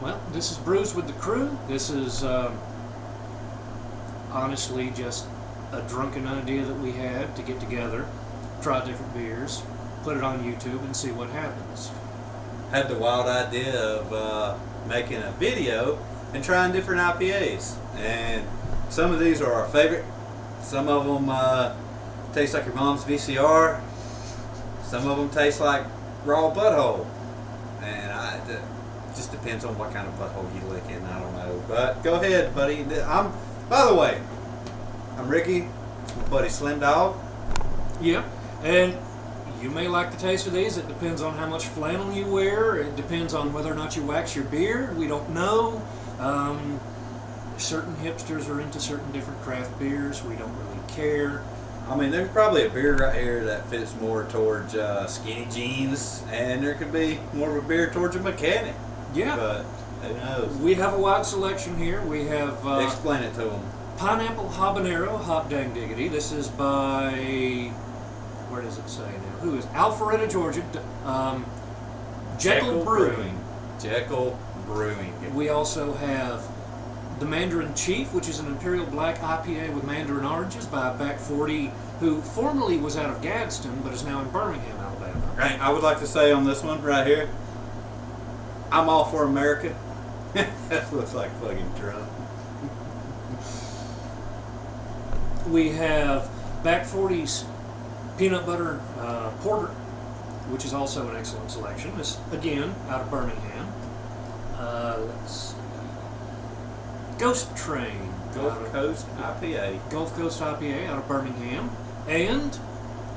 Well, this is Brews with the Crew. This is honestly just a drunken idea that we had to get together, try different beers, put it on YouTube, and see what happens. Had the wild idea of making a video and trying different IPAs. And some of these are our favorite. Some of them taste like your mom's VCR. Some of them taste like raw butthole. And it just depends on what kind of butthole you lick in. I don't know. But go ahead, buddy. By the way, I'm Ricky. It's my buddy Slim Dog. Yeah, and you may like the taste of these. It depends on how much flannel you wear. It depends on whether or not you wax your beard. We don't know. Certain hipsters are into certain different craft beers. We don't really care. I mean, there's probably a beer right here that fits more towards skinny jeans, and there could be more of a beer towards a mechanic. Yeah. But who knows? We have a wide selection here. We have Explain it to them. Pineapple Habanero Hop Dang Diggity. This is by, where does it say now? Who is Alpharetta, Georgia? Jekyll Brewing. Jekyll Brewing. We also have the Mandarin Chief, which is an Imperial Black IPA with Mandarin oranges by Back 40, who formerly was out of Gadsden but is now in Birmingham, Alabama. Right. I would like to say on this one right here, I'm all for America. That looks like fucking Trump. We have Back 40's Peanut Butter Porter, which is also an excellent selection. This, again, out of Birmingham. Let's see. Ghost Train. Gulf Coast IPA. Gulf Coast IPA out of Birmingham. And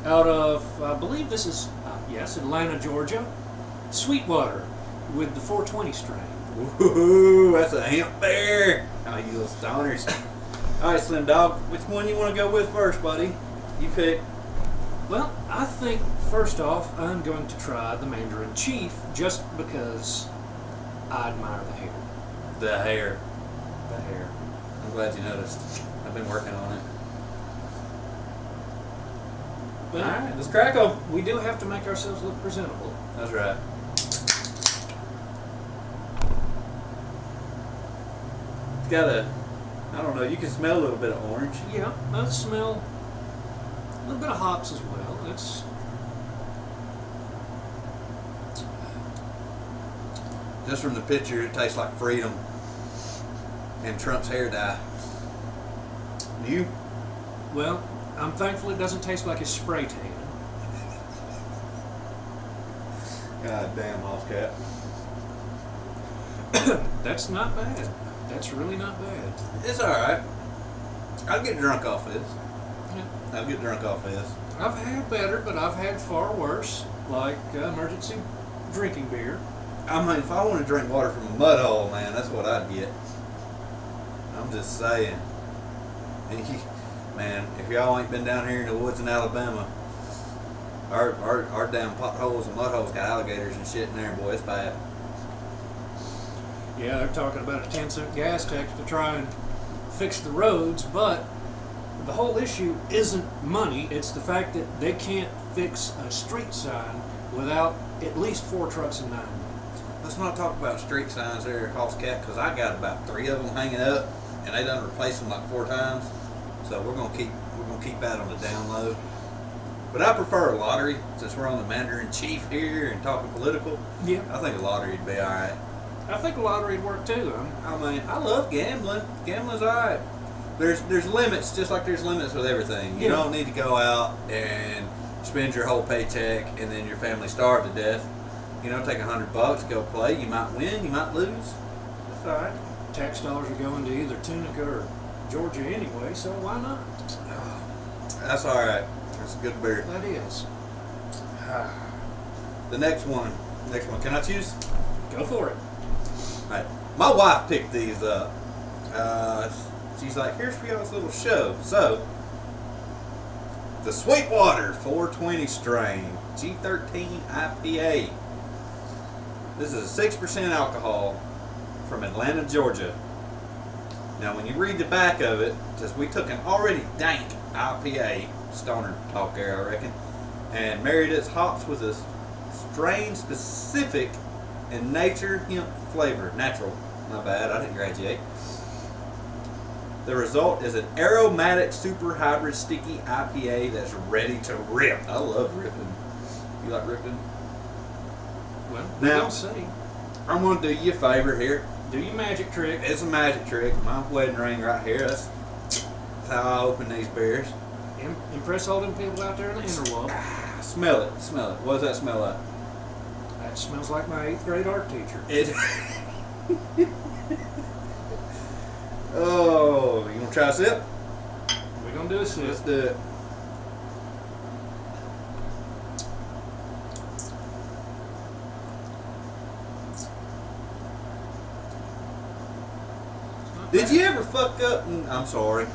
out of, I believe this is, yes, Atlanta, Georgia, Sweetwater with the 420 strain. Woohoo, that's a hemp bear. Oh, you little stoners. All right, Slim Dog, which one you want to go with first, buddy? You pick. Well, I think, first off, I'm going to try the Mandarin Chief just because I admire the hair. The hair. The hair. I'm glad you noticed. I've been working on it. But all right, let's crack them. We do have to make ourselves look presentable. That's right. It's got a, I don't know, you can smell a little bit of orange. Yeah, I smell a little bit of hops as well. It's just from the picture, it tastes like freedom and Trump's hair dye. You? Well, I'm thankful it doesn't taste like a spray tan. God damn, Hoss Cat. That's not bad. That's really not bad. It's alright. I'll get drunk off this. Yeah. I'll get drunk off this. I've had better, but I've had far worse, like emergency drinking beer. I mean, if I want to drink water from a mud hole, man, that's what I'd get. I'm just saying. Man, if y'all ain't been down here in the woods in Alabama, our damn potholes and mud holes got alligators and shit in there, boy, it's bad. Yeah, they're talking about a 10-cent gas tax to try and fix the roads, but the whole issue isn't money. It's the fact that they can't fix a street sign without at least 4 trucks and 9 men. Let's not talk about street signs there, Hoss Cat, because I got about 3 of them hanging up, and they done replaced them like 4 times. So we're gonna keep that on the down low. But I prefer a lottery, since we're on the Mandarin Chief here and talking political. Yeah. I think a lottery would be all right. I think a lottery would work too. I mean, I love gambling. Gambling's all right. There's limits, just like there's limits with everything. You don't need to go out and spend your whole paycheck and then your family starve to death. You know, take $100, go play. You might win, you might lose. That's all right. Tax dollars are going to either Tunica or Georgia anyway, so why not? That's all right. That's a good beer. That is. The next one. Can I choose? Go for it. All right. My wife picked these up. She's like, here's for y'all's little show. So, the Sweetwater 420 strain G13 IPA. This is a 6% alcohol from Atlanta, Georgia. Now, when you read the back of it, it says we took an already dank IPA, stoner talk there, I reckon, and married its hops with a strain-specific and nature hemp flavor. Natural. My bad, I didn't graduate. The result is an aromatic super hybrid sticky IPA that's ready to rip. I love ripping. You like ripping? Well, now, we'll see. I'm going to do you a favor here. Do your magic trick. It's a magic trick. My wedding ring right here. That's how I open these beers. Impress all them people out there in the interweb. Smell it. Smell it. What does that smell like? That smells like my 8th grade art teacher. It. Oh, you gonna try a sip? We're gonna do a sip. Let's do it. Did you ever fuck up and, I'm sorry,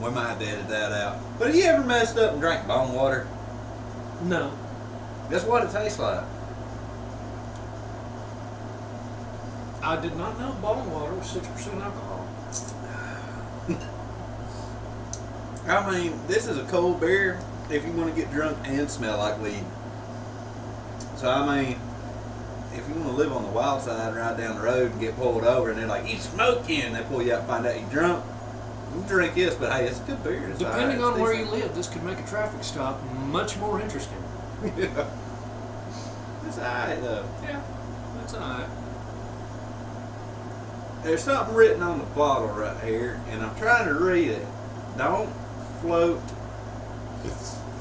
we might have to edit that out, but have you ever messed up and drank bone water? No. That's what it tastes like. I did not know bottled water was 6% alcohol. I mean, this is a cold beer if you want to get drunk and smell like weed. So, I mean, if you want to live on the wild side, ride down the road and get pulled over and they're like, you smoking, and they pull you out and find out you're drunk, you drink this, but hey, it's a good beer. It's Depending all right. on where you live, this could make a traffic stop much more interesting. Yeah. It's alright though. Yeah, that's alright. There's something written on the bottle right here, and I'm trying to read it. Don't float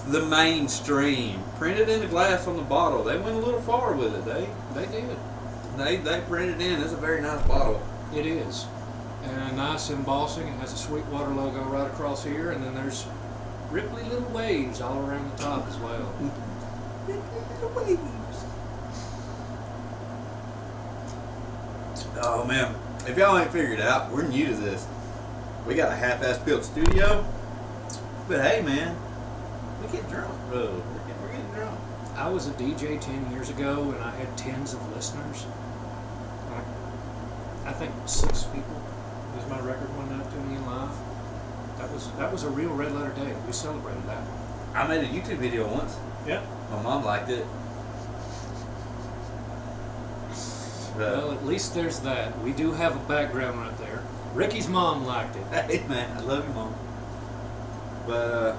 the mainstream. Printed in the glass on the bottle. They went a little far with it. They did. They printed in. It's a very nice bottle. It is. And nice embossing. It has a Sweetwater logo right across here, and then there's ripply little waves all around the top as well. Oh man, if y'all ain't figured it out, we're new to this. We got a half-ass built studio, but hey man, we get drunk, bro. We're getting drunk. I was a DJ 10 years ago, and I had tens of listeners. I think 6 people was my record one night tuning in live. That was a real red letter day. We celebrated that. I made a YouTube video once. Yep. My mom liked it. Well, at least there's that. We do have a background right there. Ricky's mom liked it. Hey man, I love you, mom. But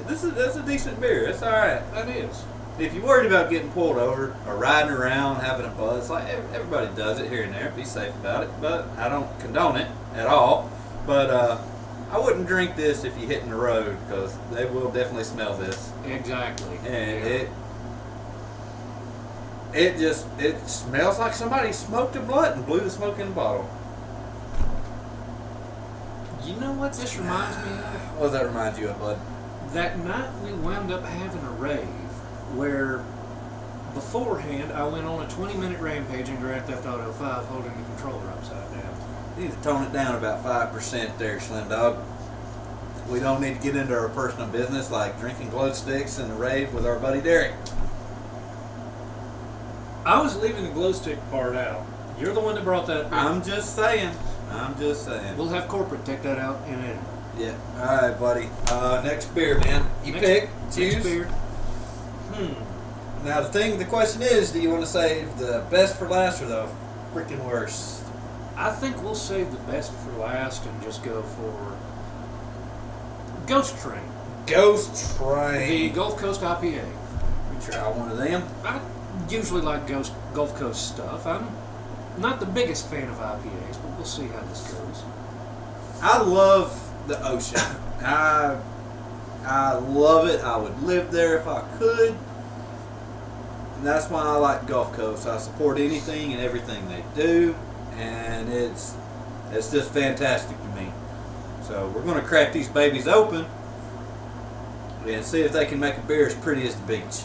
that's a decent beer. It's all right. That is. If you're worried about getting pulled over or riding around having a buzz, like everybody does it here and there, be safe about it. But I don't condone it at all. But I wouldn't drink this if you're hitting the road because they will definitely smell this. Exactly. And it smells like somebody smoked a blunt and blew the smoke in the bottle. You know what this reminds me of? What does that remind you of, bud? That night we wound up having a rave where beforehand I went on a 20-minute rampage in Grand Theft Auto 5 holding the controller upside down. You need to tone it down about 5% there, Slim Dog. We don't need to get into our personal business like drinking glow sticks in the rave with our buddy Derek. I was leaving the glow stick part out. You're the one that brought that. I'm just saying. We'll have corporate take that out and edit. Yeah. All right, buddy. Next beer, man. You pick. Choose. Next beer. Now the question is, do you want to save the best for last or the freaking worst? I think we'll save the best for last and just go for Ghost Train. Ghost Train. The Gulf Coast IPA. We try one of them. I usually like Gulf Coast stuff. I'm not the biggest fan of IPAs, but we'll see how this goes. I love the ocean. I love it. I would live there if I could. And that's why I like Gulf Coast. I support anything and everything they do, and it's just fantastic to me. So we're going to crack these babies open and see if they can make a beer as pretty as the beach.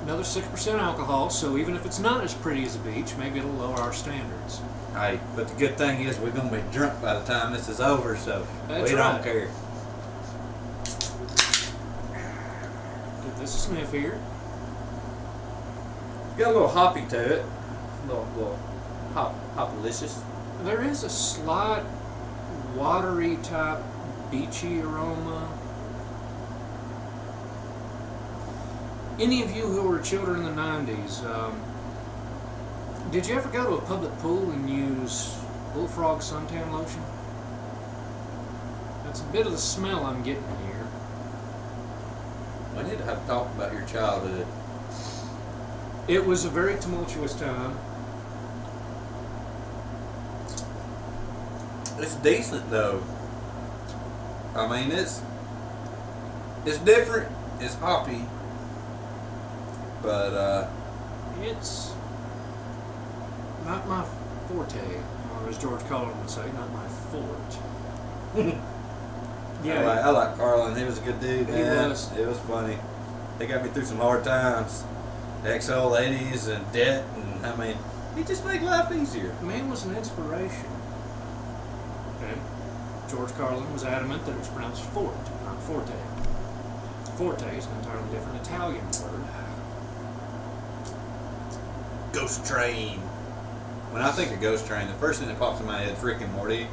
Another 6% alcohol, so even if it's not as pretty as the beach, maybe it'll lower our standards. Hey, but the good thing is we're going to be drunk by the time this is over, so That's we right. don't care. Give this a sniff here. Got a little hoppy to it. A little hop-delicious. There is a slight watery type beachy aroma. Any of you who were children in the 90s, Did you ever go to a public pool and use bullfrog suntan lotion? That's a bit of the smell I'm getting here. We need to have a talk about your childhood. It was a very tumultuous time. It's decent though. I mean, it's different. It's hoppy, but It's not my forte, or as George Carlin would say, not my fort. I like Carlin. He was a good dude, He man. was. It was funny. They got me through some hard times. Ex-old ladies and debt, and I mean, he just made life easier. Man was an inspiration. Okay. George Carlin was adamant that it was pronounced fort, not forte. Forte is an entirely different Italian word. Ghost Train. When I think of Ghost Train, the first thing that pops in my head is Rick and Morty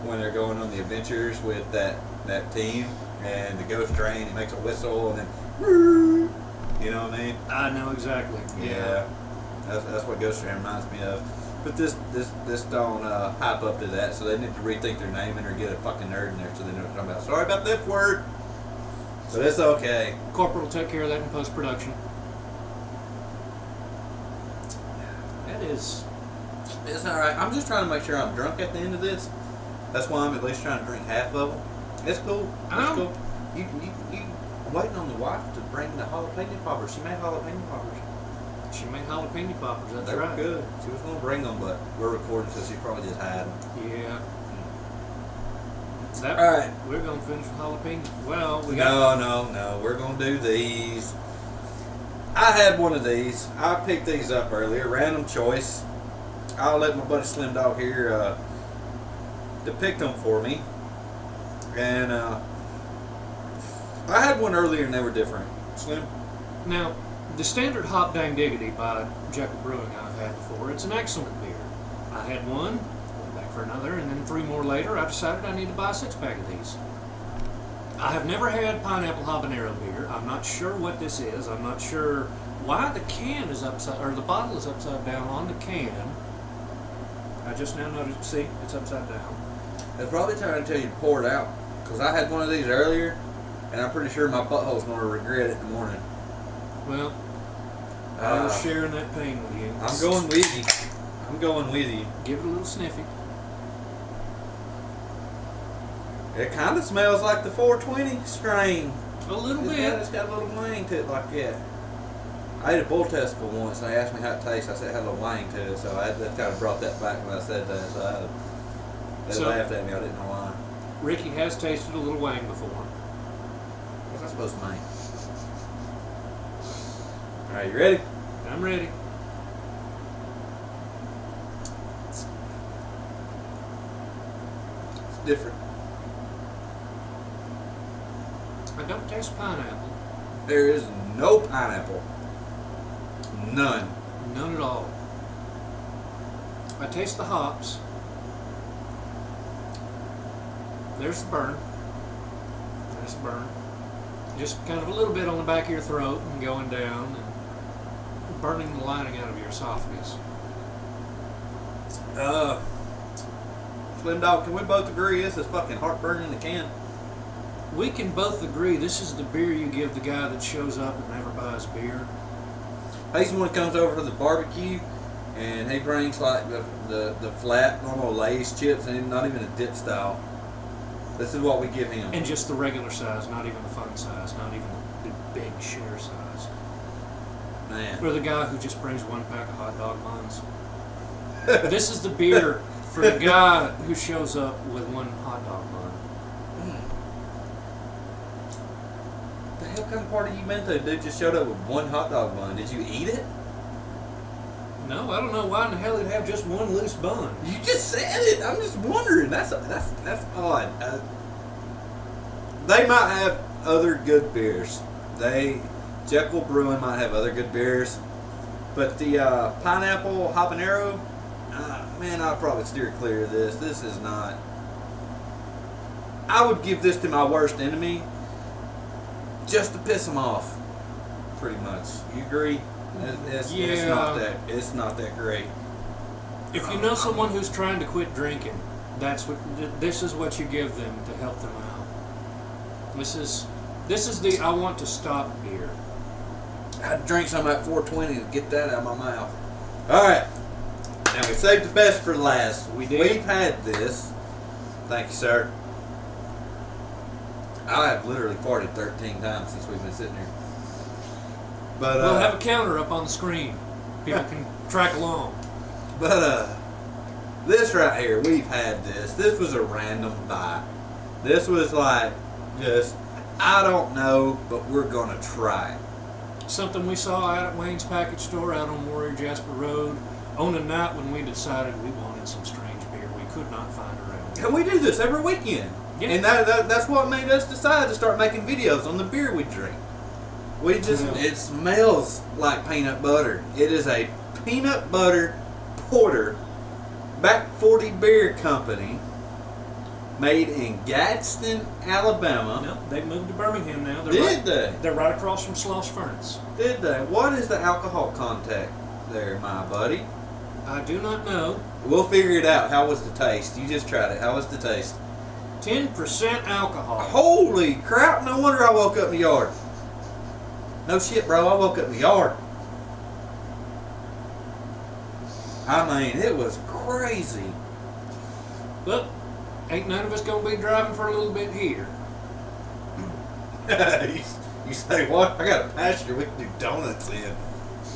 when they're going on the adventures with that team and the Ghost Train. He makes a whistle and then, you know what I mean? I know exactly. Yeah. That's what Ghost Train reminds me of. But this don't hype up to that, so they need to rethink their naming or get a fucking nerd in there so they know what they're talking about. Sorry about that word, but it's okay. Corporate will take care of that in post-production. That is... It's alright. I'm just trying to make sure I'm drunk at the end of this. That's why I'm at least trying to drink half of them. It's cool. It's cool. I'm waiting on the wife to bring the jalapeno poppers. She made jalapeno poppers. She made jalapeno poppers, that's They right. were good. She was going to bring them, but we're recording, so she probably just had them. Yeah. That, All right. We're going to finish with jalapeno. Well, we got... No. We're going to do these. I had one of these. I picked these up earlier. Random choice. I'll let my buddy Slim Dog here depict them for me. And I had one earlier and they were different. Slim? Now, the standard Hop Dang Diggity by Jekyll Brewing I've had before, it's an excellent beer. I had one, went back for another, and then 3 more later I decided I need to buy a 6-pack of these. I have never had pineapple habanero beer. I'm not sure what this is. I'm not sure why the can is upside, or the bottle is upside down on the can. I just now noticed, see, it's upside down. They're probably trying to tell you to pour it out. Because I had one of these earlier, and I'm pretty sure my butthole's going to regret it in the morning. Well, I was sharing that pain with you. I'm going with you. I'm going with you. Give it a little sniffy. It kind of smells like the 420 strain. A little bit. It's got a little wang to it like that. I ate a bull testicle once, and they asked me how it tastes. I said it had a little wang to it, so that kind of brought that back when I said that. So they laughed at me. I didn't know why. Ricky has tasted a little wang before. What's that supposed to mean? All right, you ready? I'm ready. It's different. I don't taste pineapple. There is no pineapple. None. None at all. I taste the hops. There's the burn. There's the burn. Just kind of a little bit on the back of your throat and going down and burning the lining out of your esophagus. Slim Dog, can we both agree this is fucking heartburn in the can? We can both agree this is the beer you give the guy that shows up and never buys beer. He's the one that comes over for the barbecue, and he brings like the flat normal Lay's chips, and not even a dip style. This is what we give him. And just the regular size, not even the fun size, not even the big share size. Man. Or the guy who just brings 1 pack of hot dog buns. This is the beer for the guy who shows up with 1 hot dog bun. The hell kind of party you been to? Dude just showed up with 1 hot dog bun. Did you eat it? No, I don't know why in the hell he'd have just 1 loose bun. You just said it. I'm just wondering. That's odd. They might have other good beers. Jekyll Brewing might have other good beers, but the pineapple habanero, man, I'll probably steer clear of this. This is not. I would give this to my worst enemy, just to piss him off. Pretty much. You agree? It's not that great. If you know someone who's trying to quit drinking, this is what you give them to help them out. This is the I want to stop beer. I had to drink some at 420 to get that out of my mouth. All right. Now we saved the best for last. We did. We've had this. Thank you, sir. I have literally farted 13 times since we've been sitting here. But We'll have a counter up on the screen. People can track along. But this right here, we've had this. This was a random buy. This was like just, I don't know, but we're gonna try it. Something we saw out at Wayne's Package Store out on Warrior Jasper Road on a night when we decided we wanted some strange beer we could not find around. And we do this every weekend. Yeah. And that's what made us decide to start making videos on the beer we drink. We just, it smells like peanut butter. It is a peanut butter porter, Back 40 Beer Company, made in Gadsden, Alabama. No, they've moved to Birmingham now. Did they? They're right across from Sloss Furnace. Did they? What is the alcohol content there, my buddy? I do not know. We'll figure it out. How was the taste? You just tried it. How was the taste? 10% alcohol. Holy crap, no wonder I woke up in the yard. No shit, bro, I woke up in the yard. I mean, it was crazy. But ain't none of us gonna be driving for a little bit here. You say what? I got a pasture we can do donuts in.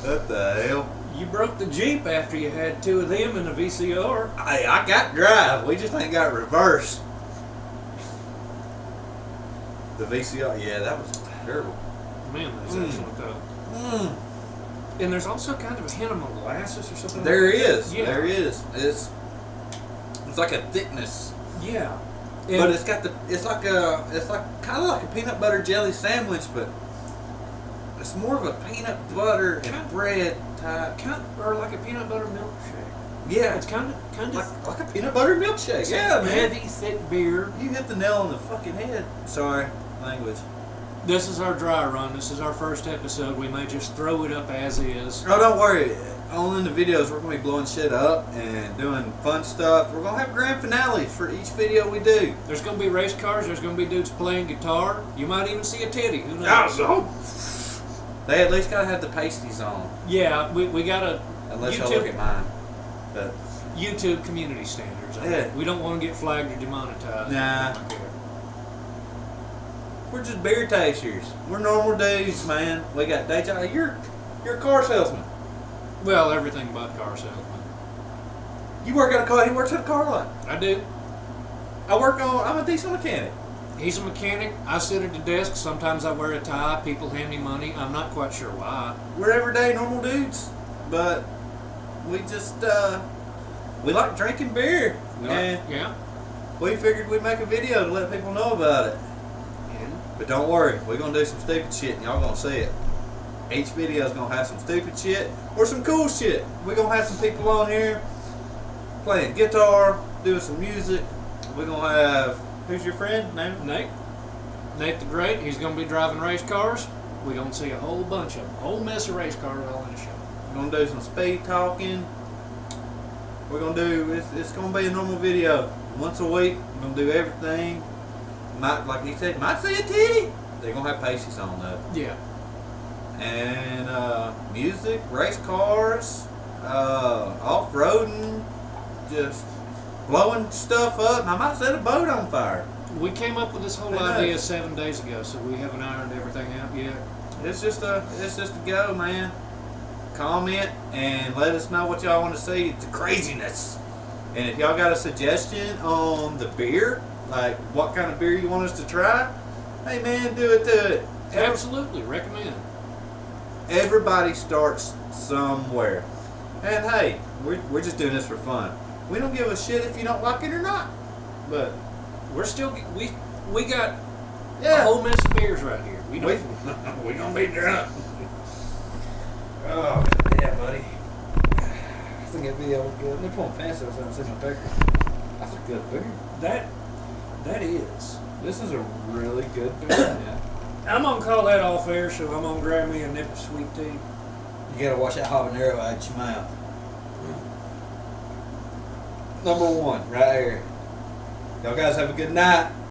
What the hell? You broke the Jeep after you had 2 of them in a VCR. Hey, I got drive. We just ain't got reverse. The VCR, yeah, that was terrible. Man, that's excellent though. Mm. And there's also kind of a hint of molasses or something. There like that. is. Yeah. There is. It's like a thickness. Yeah. But it's got kind of like a peanut butter jelly sandwich, but it's more of a peanut butter and bread type. Or like a peanut butter milkshake. Yeah, It's kind of like a peanut butter milkshake. Yeah, man. heavy, thick beer. You hit the nail on the fucking head. Sorry, language. This is our dry run. This is our first episode. We may just throw it up as is. Oh, don't worry. On in the videos, we're gonna be blowing shit up and doing fun stuff. We're gonna have grand finales for each video we do. There's going to be race cars. There's going to be dudes playing guitar. You might even see a titty. Who knows? They at least gotta have the pasties on. Yeah, we got a Unless I look at mine. But YouTube community standards. Yeah. We don't want to get flagged or demonetized. Nah. We're just beer tasters. We're normal dudes, man. We got day job. You're a car salesman. Well, everything but car salesman. You work at a car. He works at a car lot. I do. I'm a diesel mechanic. He's a mechanic. I sit at the desk. Sometimes I wear a tie. People hand me money. I'm not quite sure why. We're everyday normal dudes, but we just we like drinking beer. Yeah. We figured we'd make a video to let people know about it. But don't worry, we're gonna do some stupid shit and y'all gonna see it. Each video's gonna have some stupid shit or some cool shit. We're gonna have some people on here playing guitar, doing some music. We're gonna have, who's your friend? Name? Nate the Great. He's going to be driving race cars. We're going to see a whole bunch of them. A whole mess of race cars all in the show. We're gonna do some speed talking. We're gonna do, it's gonna be a normal video. Once a week, we're gonna do everything. Might, like he said, might see a titty. They're gonna have pasties on though. Yeah. And music, race cars, off-roading, just blowing stuff up. And I might set a boat on fire. We came up with this whole idea 7 days ago, so we haven't ironed everything out yet. It's just a go, man. Comment and let us know what y'all want to see. It's craziness. And if y'all got a suggestion on the beer, like what kind of beer you want us to try, hey man, do it. Absolutely, recommend. Everybody starts somewhere. And hey, we're just doing this for fun. We don't give a shit if you don't like it or not. But We're still we got yeah, a whole mess of beers right here. We gonna be drunk. Oh yeah, buddy. I think that video was good. Let me pull my pants up so I can see my picture. That's a good beer. That is. This is a really good beer. Yeah. I'm gonna call that off air, so I'm gonna grab me a nip of sweet tea. You gotta watch that habanero out your mouth. number one right here. Y'all guys have a good night.